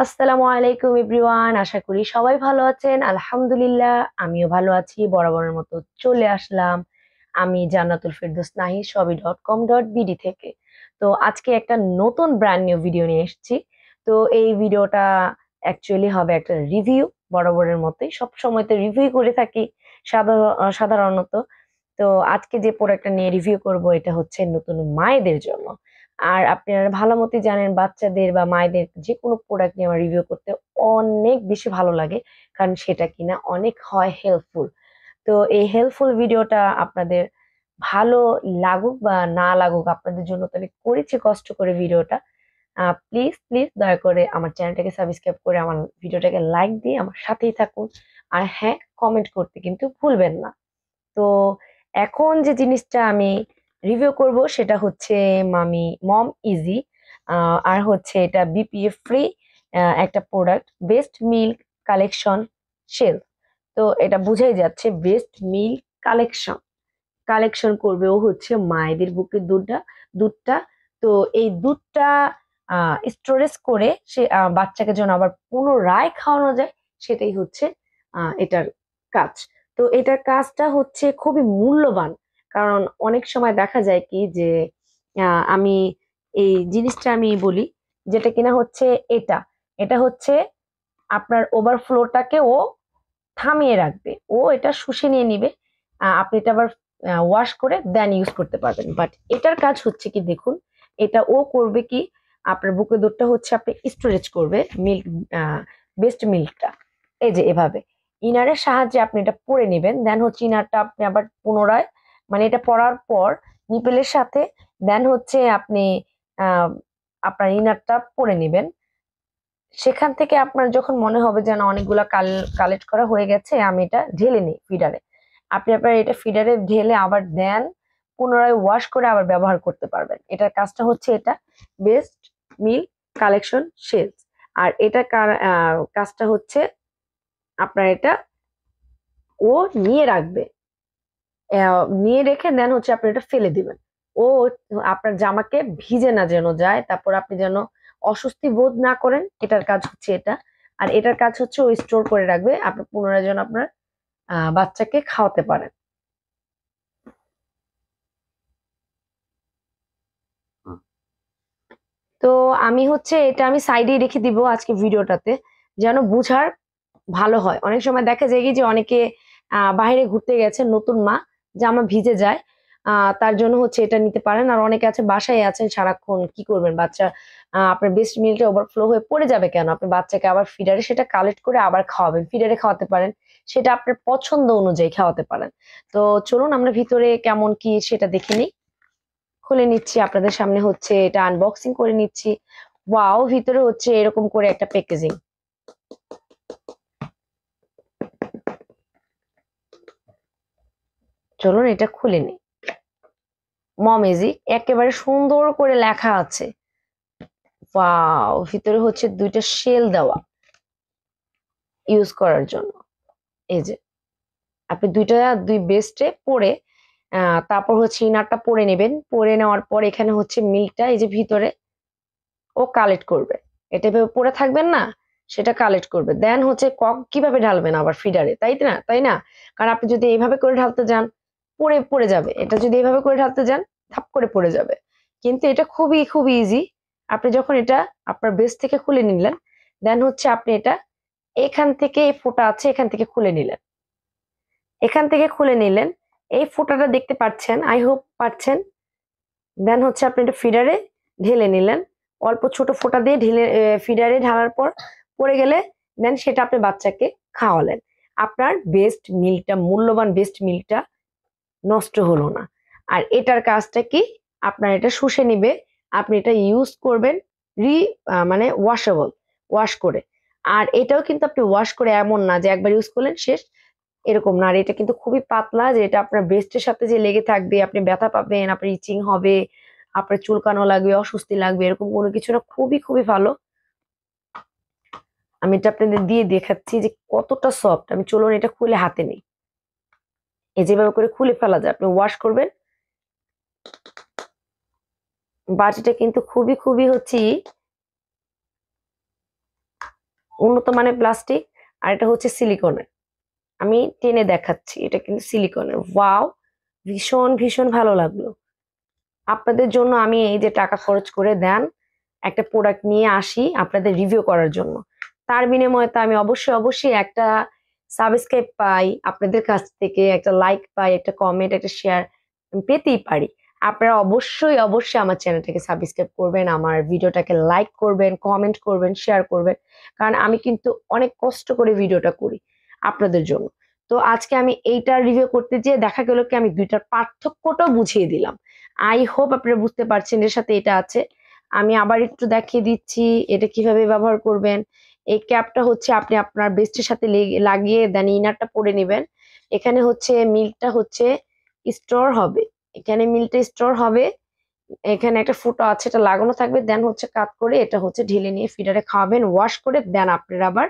আসসালামু আলাইকুম এভরিওয়ান, আশা করি সবাই ভালো আছেন। আলহামদুলিল্লাহ, আমিও ভালো আছি। বরাবরের মতো চলে আসলাম আমি জান্নাতুল ফেরদৌস নাহি সবই.com.bd থেকে। তো আজকে একটা নতুন ব্র্যান্ড নিউ ভিডিও নিয়ে এসেছি। তো এই ভিডিওটা অ্যাকচুয়ালি হবে একটা রিভিউ। বরাবরের মতোই সব সময় তো রিভিউ করে থাকি সাধারণত। তো আজকে যে প্রোডাক্টটা নিয়ে রিভিউ করব এটা হচ্ছে নতুন মায়েদের জন্য। আর আপনারা ভালো মতোই জানেন বাচ্চাদের বা মায়েদের যে কোনো প্রোডাক্ট নিয়ে আমার রিভিউ করতে অনেক বেশি ভালো লাগে, কারণ সেটা কিনা অনেক হয় হেল্পফুল। তো এই হেল্পফুল ভিডিওটা আপনাদের ভালো লাগুক বা না লাগুক, আপনাদের জন্য তো আমি করেছি কষ্ট করে ভিডিওটা। প্লিজ প্লিজ দয়া করে আমার চ্যানেলটাকে সাবস্ক্রাইব করে আমার ভিডিওটাকে লাইক দিয়ে আমার সাথেই থাকুন। আর হ্যাঁ, কমেন্ট করতে কিন্তু ভুলবেন না। তো এখন যে জিনিসটা আমি রিভিউ করব সেটা হচ্ছে মামি মম ইজি। আর হচ্ছে এটা বিপিএফ ফ্রি একটা product, best milk collection shelf. তো এটা বোঝাই যাচ্ছে বেস্ট মিল্ক কালেকশন কালেকশন করবে ও হচ্ছে মায়েদের বুকের দুধটা। তো এই দুধটা স্টোরেজ করে সে বাচ্চাকে যেন আবার পুনরায় খাওয়ানো যায়, সেটাই হচ্ছে এটার কাজ। তো এটার কাজটা হচ্ছে খুবই মূল্যবান, কারণ অনেক সময় দেখা যায় কি যে আমি এই জিনিসটা আমি বলি, যেটা কিনা হচ্ছে এটা এটা হচ্ছে আপনার ওভারফ্লোটাকে ও থামিয়ে রাখবে, ও এটা শুষে নিয়ে নিবে। আপনি এটা আবার ওয়াশ করে দেন ইউজ করতে পারবেন। বাট এটার কাজ হচ্ছে কি দেখুন, এটা ও করবে কি, আপনার বুকের দুধটা হচ্ছে আপনি স্টোরেজ করবে মিল্ক, বেস্ট মিল্কটা। এই যে এভাবে ইনারের সাহায্যে আপনি এটা পরে নেবেন, দেন হচ্ছে ইনারটা আপনি আবার পুনরায়, মানে এটা পরার পর নিপেলের সাথে দেন হচ্ছে আপনি আহ আপনার ইনারটা পরে নেবেন। সেখান থেকে আপনার যখন মনে হবে যে না অনেকগুলা কালেক্ট করা হয়ে গেছে, আমি এটা ঢেলে নিই ফিডারে। আপনি আপনার এটা ফিডারে ঢেলে আবার দেন পুনরায় ওয়াশ করে আবার ব্যবহার করতে পারবেন। এটার কাজটা হচ্ছে এটা বেস্ট মিল্ক কালেকশন শেলস। আর এটা কাজটা হচ্ছে আপনার এটা ও নিয়ে রাখবে, নিয়ে রেখে দেন হচ্ছে আপনি এটা ফেলে দিবেন। ও আপনার জামাকে ভিজে না যেন যায়, তারপর আপনি যেন অস্বস্তি বোধ না করেন, এটার কাজ হচ্ছে এটা। আর এটার কাজ হচ্ছে ও স্টোর করে রাখবে, আপনি পুনরায় যেন আপনার বাচ্চাকে খাওয়াতে পারেন। তো আমি হচ্ছে এটা আমি সাইডে রেখে দিব আজকে ভিডিওটাতে, যেন বুঝার ভালো হয়। অনেক সময় দেখা যায় কি যে অনেকে বাইরে ঘুরতে গেছে, নতুন মা, জামা ভিজে যায়, তার জন্য হচ্ছে এটা নিতে পারেন। আর অনেকে আছে বাসায় আছেন সারাক্ষণ, কি করবেন, বাচ্চা আপনার বেস্ট মিলটা ওভারফ্লো হয়ে পড়ে যাবে কেন, আপনি বাচ্চাকে আবার ফিডারে সেটা কালেক্ট করে আবার খাওয়াবেন, ফিডারে খাওয়াতে পারেন, সেটা আপনার পছন্দ অনুযায়ী খাওয়াতে পারেন। তো চলুন আমরা ভিতরে কেমন কি সেটা দেখে নিই। খুলে নিচ্ছি আপনাদের সামনে, হচ্ছে এটা আনবক্সিং করে নিচ্ছি। ওয়াও, ভিতরে হচ্ছে এরকম করে একটা প্যাকেজিং। চলুন এটা খুলে নিই। মমেজিক একেবারে সুন্দর করে লেখা আছে। ওয়াও, ভিতরে হচ্ছে দুইটা শেল দেওয়া ইউজ করার জন্য। এই যে আপনি দুই বেস্টে পরে তারপর হচ্ছে ইনারটা পরে নেবেন। পরে নেওয়ার পর এখানে হচ্ছে মিল্কটা এই যে ভিতরে ও কালেক্ট করবে। এটা এভাবে পরে থাকবেন না, সেটা কালেক্ট করবে, দেন হচ্ছে কক কিভাবে ঢালবেন আবার ফিডারে, তাই না? কারণ আপনি যদি এইভাবে করে ঢালতে যান পড়ে পড়ে যাবে, এটা যদি এইভাবে করে ঢালতে যান ধাপ করে পড়ে যাবে। কিন্তু এটা খুবই খুবই ইজি। আপনি যখন এটা আপনার বেস থেকে খুলে নিলেন, দেন হচ্ছে আপনি এটা এখান থেকে, এই ফোঁটা আছে এখান থেকে খুলে নিলেন, এখান থেকে খুলে নিলেন। এই ফোঁটাটা দেখতে পাচ্ছেন, আই হোপ পাচ্ছেন। দেন হচ্ছে আপনি এটা ফিডারে ঢেলে নিলেন, অল্প ছোট ফোঁটা দিয়ে ঢেলে ফিডারে ঢালার পর পড়ে গেলে দেন সেটা আপনি বাচ্চাকে খাওয়ালেন। আপনার বেস্ট মিল্কটা, মূল্যবান বেস্ট মিল্কটা নষ্ট হলো না। আর এটার কাজটা কি, আপনার এটা শুষে নিবে, আপনি এটা ইউজ করবেন রি মানে ওয়াশেবল, ওয়াশ করে। আর এটাও কিন্তু আপনি ওয়াশ করে এমন না যে একবার ইউজ করলেন শেষ, এরকম না। আর এটা কিন্তু খুবই পাতলা, যে এটা আপনার ব্রেস্টের সাথে যে লেগে থাকবে, আপনি ব্যথা পাবেন, আপনার ইচিং হবে, আপনার চুলকানো লাগবে, অস্বস্তি লাগবে, এরকম কোনো কিছু না। খুবই খুবই ভালো। আমি এটা আপনাদের দিয়ে দেখাচ্ছি যে কতটা সফট। আমি চলুন এটা খুলে হাতে নেই। এই যেভাবে করে খুলে ফেলা যায়, আপনি ওয়াশ করবেন। বাটিটা কিন্তু খুবই খুবই হচ্ছে উন্নত মানের প্লাস্টিক, আর এটা হচ্ছে সিলিকনের। আমি টেনে দেখাচ্ছি, এটা কিন্তু সিলিকনের। ওয়াও, ভীষণ ভীষণ ভালো লাগলো। আপনাদের জন্য আমি এই যে টাকা খরচ করে দেন একটা প্রোডাক্ট নিয়ে আসি আপনাদের রিভিউ করার জন্য, তার বিনিময়ে তো আমি অবশ্যই অবশ্যই একটা সাবস্ক্রাইব পাই আপনাদের কাছ থেকে, একটা লাইক পাই, একটা কমেন্ট, একটা শেয়ার পেতেই পারি। আপনারা অবশ্যই অবশ্যই আমার চ্যানেলটাকে সাবস্ক্রাইব করবেন, আমার ভিডিওটাকে লাইক করবেন, কমেন্ট করবেন, শেয়ার করবেন, কারণ আমি কিন্তু অনেক কষ্ট করে ভিডিওটা করি আপনাদের জন্য। তো আজকে আমি এইটার রিভিউ করতে যেয়ে দেখা গেল কি আমি দুইটার পার্থক্যটাও বুঝিয়ে দিলাম। আই হোপ আপনারা বুঝতে পারছেন এর সাথে এটা আছে। আমি আবার একটু দেখিয়ে দিচ্ছি এটা কিভাবে ব্যবহার করবেন। এই ক্যাপটা হচ্ছে আপনি আপনার বেস্টের সাথে লাগিয়ে দেন ইনারটা পরে নেবেন। এখানে হচ্ছে মিল্কটা হচ্ছে স্টোর হবে, এখানে মিল্কটা স্টোর হবে। এখানে একটা ফুটো আছে, এটা লাগানো থাকবে, দেন হচ্ছে কাট করে এটা হচ্ছে ঢেলে নিয়ে ফিডারে খাওয়াবেন, ওয়াশ করে দেন আপনারা আবার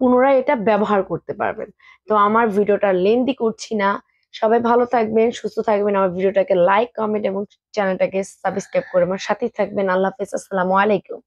পুনরায় এটা ব্যবহার করতে পারবেন। তো আমার ভিডিওটা লেন্দি করছি না, সবাই ভালো থাকবেন, সুস্থ থাকবেন, আমার ভিডিওটাকে লাইক কমেন্ট এবং চ্যানেলটাকে সাবস্ক্রাইব করে আমার সাথেই থাকবেন। আল্লাহ হাফেজ, আসসালামু আলাইকুম।